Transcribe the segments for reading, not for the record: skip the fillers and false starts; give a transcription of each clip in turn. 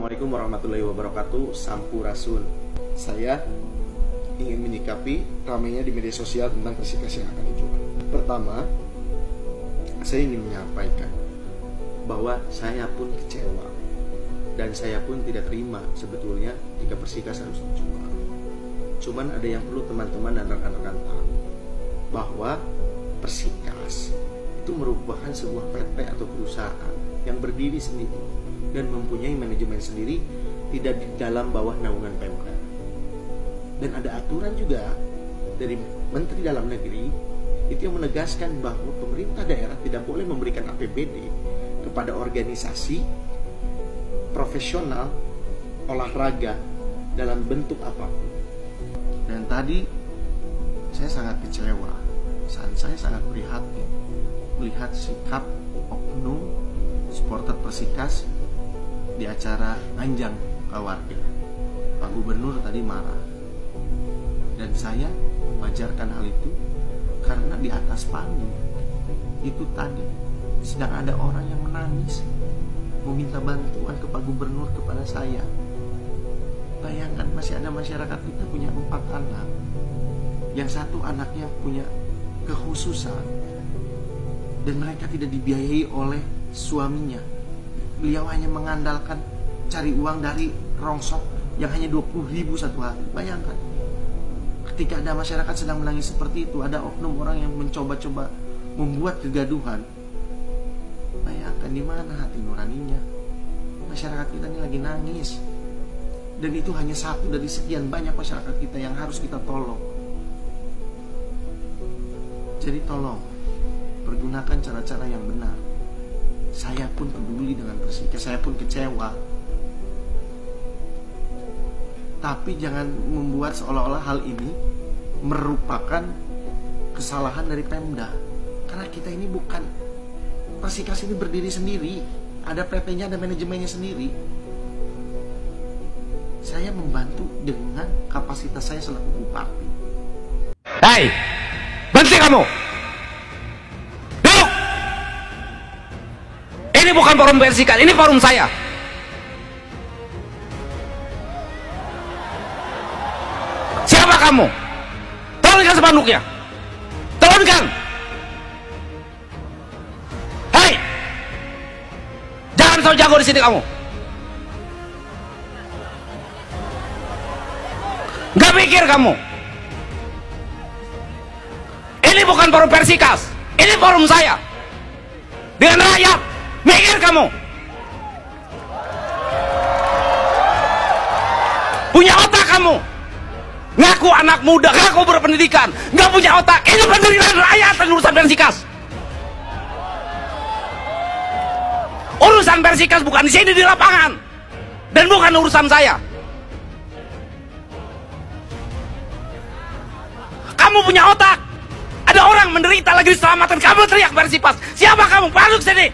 Assalamualaikum warahmatullahi wabarakatuh. Sampurasun. Saya ingin menyikapi ramainya di media sosial tentang Persikas yang akan dijual. Pertama, saya ingin menyampaikan bahwa saya pun kecewa dan saya pun tidak terima sebetulnya jika Persikas harus dijual. Cuman ada yang perlu teman-teman dan rekan-rekan tahu, bahwa Persikas itu merupakan sebuah PT atau perusahaan yang berdiri sendiri dan mempunyai manajemen sendiri, tidak di dalam bawah naungan Pemda. Dan ada aturan juga dari Menteri Dalam Negeri itu yang menegaskan bahwa pemerintah daerah tidak boleh memberikan APBD kepada organisasi profesional olahraga dalam bentuk apapun. Dan tadi saya sangat kecewa, saya sangat prihatin melihat sikap oknum supporter Persikas di acara Anjang Keluarga. Pak Gubernur tadi marah, dan saya mewajarkan hal itu karena di atas panggung itu tadi sedang ada orang yang menangis meminta bantuan ke Pak Gubernur kepada saya. Bayangkan, masih ada masyarakat kita punya 4 anak, yang satu anaknya punya kekhususan dan mereka tidak dibiayai oleh suaminya. Beliau hanya mengandalkan cari uang dari rongsok yang hanya 20.000 satu hari. Bayangkan, ketika ada masyarakat sedang menangis seperti itu, ada oknum orang yang mencoba-coba membuat kegaduhan. Bayangkan di mana hati nuraninya. Masyarakat kita ini lagi nangis, dan itu hanya satu dari sekian banyak masyarakat kita yang harus kita tolong. Jadi tolong pergunakan cara-cara yang benar. Saya pun peduli dengan Persikas, saya pun kecewa. Tapi jangan membuat seolah-olah hal ini merupakan kesalahan dari Pemda. Karena kita ini bukan, Persikas ini berdiri sendiri, ada PT-nya, ada manajemennya sendiri. Saya membantu dengan kapasitas saya selaku bupati. Hei, berhenti kamu! Duduk! Ini bukan forum Persikas, ini forum saya. Siapa kamu? Turunkan spanduknya. Turunkan. Hei, jangan so jago di sini kamu. Gak pikir kamu. Ini bukan forum Persikas, ini forum saya dengan rakyat. Mikir kamu. Punya otak kamu. Ngaku anak muda, ngaku berpendidikan, nggak punya otak. Ini pendirian rakyat dan urusan Persikas. Urusan Persikas bukan di sini, di lapangan, dan bukan urusan saya. Kamu punya otak. Ada orang menderita lagi diselamatkan, kamu teriak Persikas. Siapa kamu? Masuk sini.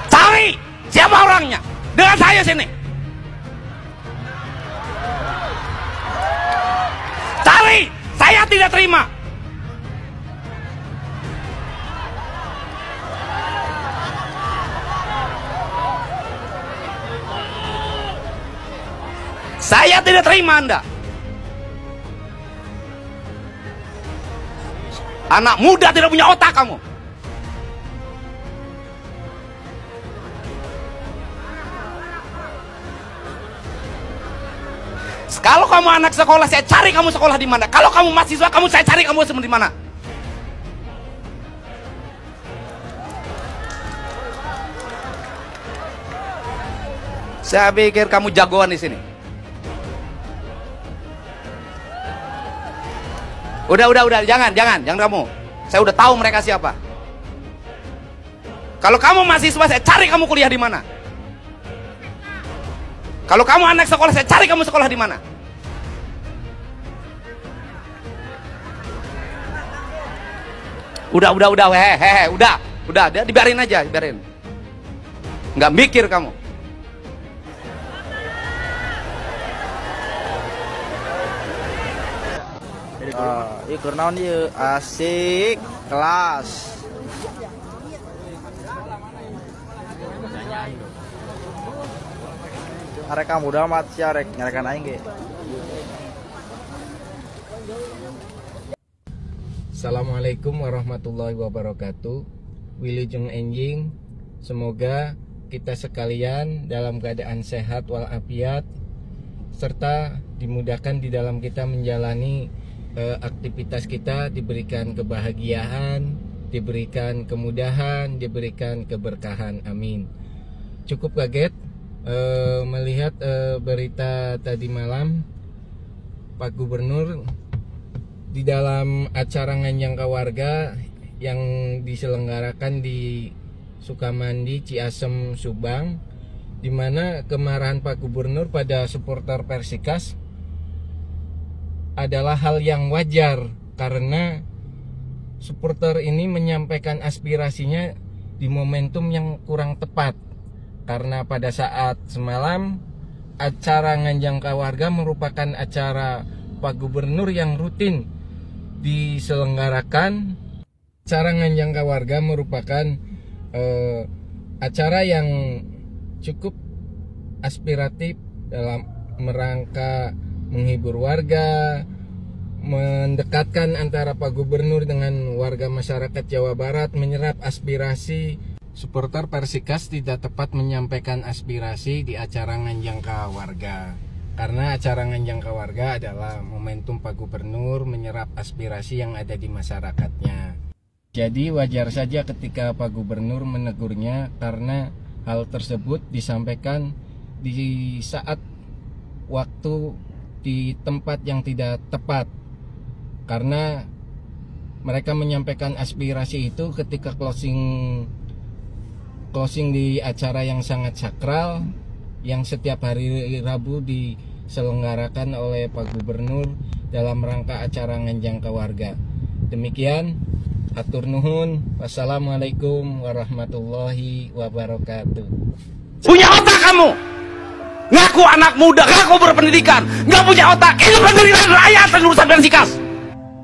Cari siapa orangnya. Dengan saya sini. Cari. Saya tidak terima. Saya tidak terima Anda. Anak muda tidak punya otak kamu. Kalau kamu anak sekolah, saya cari kamu sekolah di mana. Kalau kamu mahasiswa, saya cari kamu di mana. Saya pikir kamu jagoan di sini. Udah, jangan kamu. Saya udah tahu mereka siapa. Kalau kamu mahasiswa, saya cari kamu kuliah di mana. Kalau kamu anak sekolah, saya cari kamu sekolah di mana. Udah, udah, dibiarin aja, biarin. Nggak mikir kamu. Ikur naon ieu asik kelas. Mereka muda amat sih arek nyarekan aing ge. Assalamualaikum warahmatullahi wabarakatuh. Wilujeng enjing. Semoga kita sekalian dalam keadaan sehat walafiat serta dimudahkan di dalam kita menjalani aktivitas kita, diberikan kebahagiaan, diberikan kemudahan, diberikan keberkahan. Amin. Cukup kaget melihat berita tadi malam Pak Gubernur di dalam acara nganjang warga yang diselenggarakan di Sukamandi, Ciasem, Subang, di mana kemarahan Pak Gubernur pada supporter Persikas adalah hal yang wajar karena supporter ini menyampaikan aspirasinya di momentum yang kurang tepat, karena pada saat semalam acara nganjang warga merupakan acara Pak Gubernur yang rutin diselenggarakan. Acara nganjang warga merupakan acara yang cukup aspiratif dalam merangka menghibur warga, mendekatkan antara Pak Gubernur dengan warga masyarakat Jawa Barat, menyerap aspirasi. Supporter Persikas tidak tepat menyampaikan aspirasi di acara nganjang warga, karena acara nganjang warga adalah momentum Pak Gubernur menyerap aspirasi yang ada di masyarakatnya. Jadi wajar saja ketika Pak Gubernur menegurnya, karena hal tersebut disampaikan di saat waktu di tempat yang tidak tepat, karena mereka menyampaikan aspirasi itu ketika closing di acara yang sangat sakral yang setiap hari Rabu diselenggarakan oleh Pak Gubernur dalam rangka acara nganjang warga. Demikian, atur nuhun. Wassalamualaikum warahmatullahi wabarakatuh. Punya otak kamu? Ngaku anak muda, ngaku berpendidikan, nggak punya otak. Ini penderitaan rakyat dan urusan Persikas.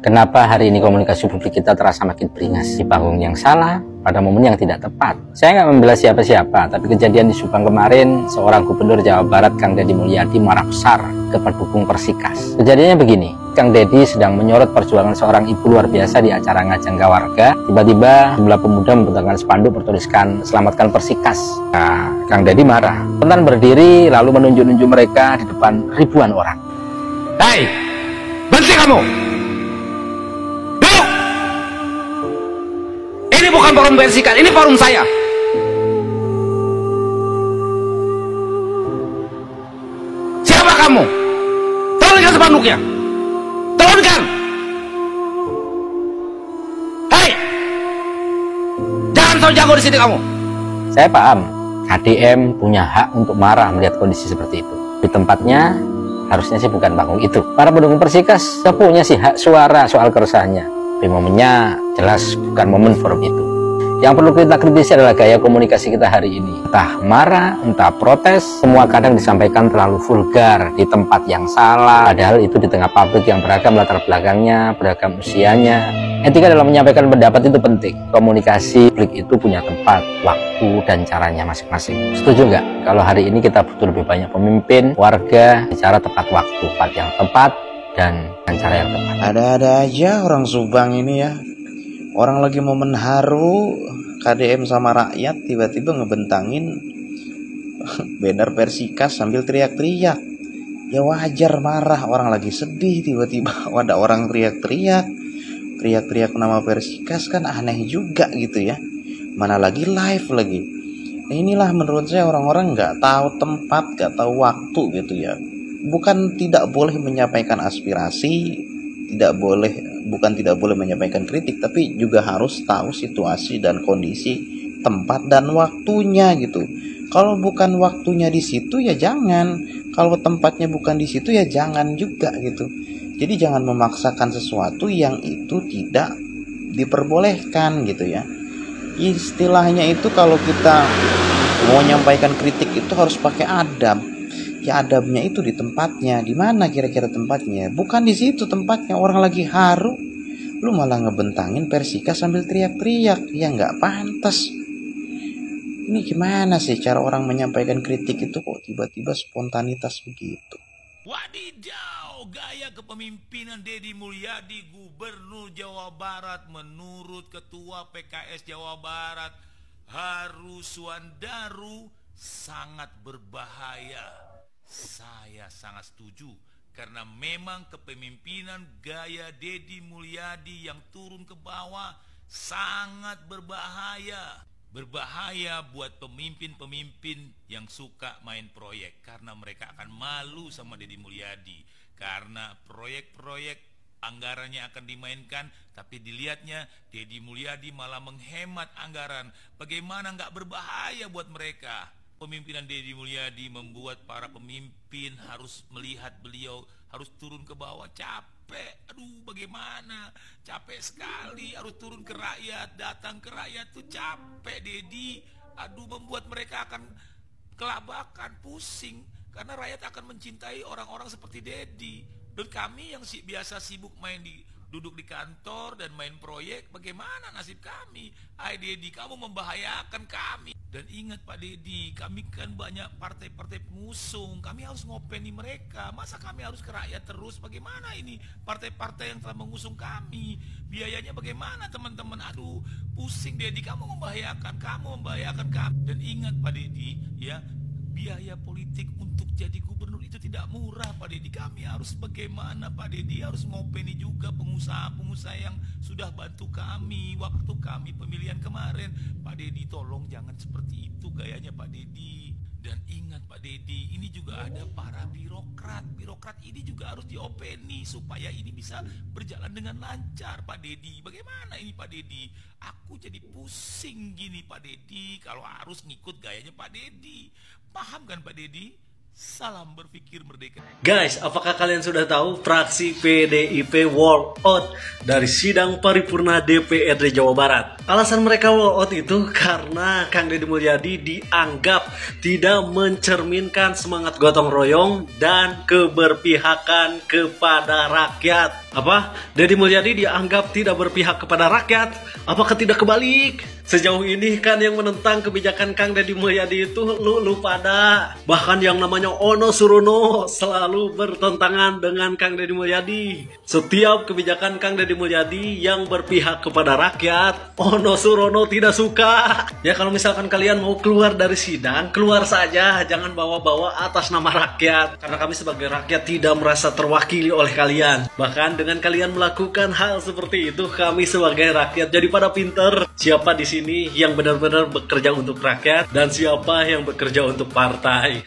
Kenapa hari ini komunikasi publik kita terasa makin beringas di panggung yang salah pada momen yang tidak tepat? Saya nggak membela siapa-siapa, tapi kejadian di Subang kemarin, seorang gubernur Jawa Barat, Kang Deddy Mulyadi, marah besar ke pendukung Persikas. Kejadiannya begini, Kang Deddy sedang menyorot perjuangan seorang ibu luar biasa di acara ngajang warga. Tiba-tiba jumlah pemuda membentangkan spanduk bertuliskan "Selamatkan Persikas". Nah, Kang Deddy marah, spontan berdiri lalu menunjuk-nunjuk mereka di depan ribuan orang. Hei, berhenti kamu! Ini bukan forum Persikas, ini forum saya. Siapa kamu? Turunkan spanduknya. Turunkan. Hei, jangan so jago di sini kamu. Saya paham, KDM punya hak untuk marah melihat kondisi seperti itu. Di tempatnya harusnya sih bukan panggung itu. Para pendukung Persikas punya sih hak suara soal keresahannya. Tapi momennya jelas bukan momen forum itu. Yang perlu kita kritisi adalah gaya komunikasi kita hari ini. Entah marah, entah protes, semua kadang disampaikan terlalu vulgar di tempat yang salah. Padahal itu di tengah publik yang beragam latar belakangnya, beragam usianya. Etika dalam menyampaikan pendapat itu penting. Komunikasi publik itu punya tempat, waktu, dan caranya masing-masing. Setuju nggak? Kalau hari ini kita butuh lebih banyak pemimpin, warga, bicara tepat waktu, tempat yang tepat, dan cara yang tepat. Ada-ada aja orang Subang ini ya. Orang lagi momen haru KDM sama rakyat, tiba-tiba ngebentangin banner Persikas sambil teriak-teriak. Ya wajar marah, orang lagi sedih tiba-tiba ada orang teriak-teriak nama Persikas, kan aneh juga gitu ya. Mana lagi live lagi. Nah, inilah menurut saya orang-orang nggak tahu tempat, nggak tahu waktu gitu ya. Bukan tidak boleh menyampaikan aspirasi, bukan tidak boleh menyampaikan kritik, tapi juga harus tahu situasi dan kondisi, tempat dan waktunya gitu. Kalau bukan waktunya di situ ya jangan, kalau tempatnya bukan di situ ya jangan juga gitu. Jadi jangan memaksakan sesuatu yang itu tidak diperbolehkan gitu ya. Istilahnya itu kalau kita mau menyampaikan kritik itu harus pakai adab. Ya adabnya itu di tempatnya. Di mana kira-kira tempatnya? Bukan di situ tempatnya. Orang lagi haru, lu malah ngebentangin Persikas sambil teriak-teriak. Ya nggak pantas. Ini gimana sih cara orang menyampaikan kritik itu kok tiba-tiba spontanitas begitu? Wadidaw, gaya kepemimpinan Deddy Mulyadi Gubernur Jawa Barat menurut Ketua PKS Jawa Barat Haru Suandaru sangat berbahaya. Saya sangat setuju karena memang kepemimpinan gaya Deddy Mulyadi yang turun ke bawah sangat berbahaya. Berbahaya buat pemimpin-pemimpin yang suka main proyek, karena mereka akan malu sama Deddy Mulyadi, karena proyek-proyek anggarannya akan dimainkan, tapi dilihatnya Deddy Mulyadi malah menghemat anggaran. Bagaimana nggak berbahaya buat mereka? Pemimpinan Deddy Mulyadi membuat para pemimpin harus melihat beliau harus turun ke bawah, capek. Aduh, bagaimana? Capek sekali harus turun ke rakyat, datang ke rakyat tuh capek, Deddy. Aduh, membuat mereka akan kelabakan, pusing, karena rakyat akan mencintai orang-orang seperti Deddy. Dan kami yang biasa sibuk duduk di kantor dan main proyek, bagaimana nasib kami? Hai Deddy, kamu membahayakan kami. Dan ingat Pak Deddy, kami kan banyak partai-partai pengusung, kami harus ngopeni mereka. Masa kami harus ke rakyat terus? Bagaimana ini partai-partai yang telah mengusung kami? Biayanya bagaimana teman-teman? Aduh, pusing Deddy, kamu membahayakan kami. Dan ingat Pak Deddy, ya, biaya politik untuk jadi gubernur itu tidak murah Pak Deddy. Kami harus bagaimana Pak Deddy? Harus ngopeni juga pengusaha-pengusaha yang sudah bantu kami waktu kami pemilihan kemarin. Pak Deddy, tolong jangan seperti itu gayanya Pak Deddy. Dan ingat Pak Deddy, ini juga ada para birokrat. Birokrat ini juga harus diopeni supaya ini bisa berjalan dengan lancar Pak Deddy. Bagaimana ini Pak Deddy? Aku jadi pusing gini Pak Deddy kalau harus ngikut gayanya Pak Deddy. Paham kan Pak Deddy? Salam berpikir merdeka. Guys, apakah kalian sudah tahu fraksi PDIP walk out dari sidang paripurna DPRD Jawa Barat? Alasan mereka walk out itu karena Kang Deddy Mulyadi dianggap tidak mencerminkan semangat gotong royong dan keberpihakan kepada rakyat. Apa? Deddy Mulyadi dianggap tidak berpihak kepada rakyat? Apakah tidak kebalik? Sejauh ini kan yang menentang kebijakan Kang Deddy Mulyadi itu lu pada. Bahkan yang namanya Ono Surono selalu bertentangan dengan Kang Deddy Mulyadi. Setiap kebijakan Kang Deddy Mulyadi yang berpihak kepada rakyat, Ono Surono tidak suka. Ya kalau misalkan kalian mau keluar dari sidang, keluar saja, jangan bawa-bawa atas nama rakyat. Karena kami sebagai rakyat tidak merasa terwakili oleh kalian. Bahkan dengan kalian melakukan hal seperti itu, kami sebagai rakyat jadi pada pinter. Siapa di sini yang benar-benar bekerja untuk rakyat dan siapa yang bekerja untuk partai.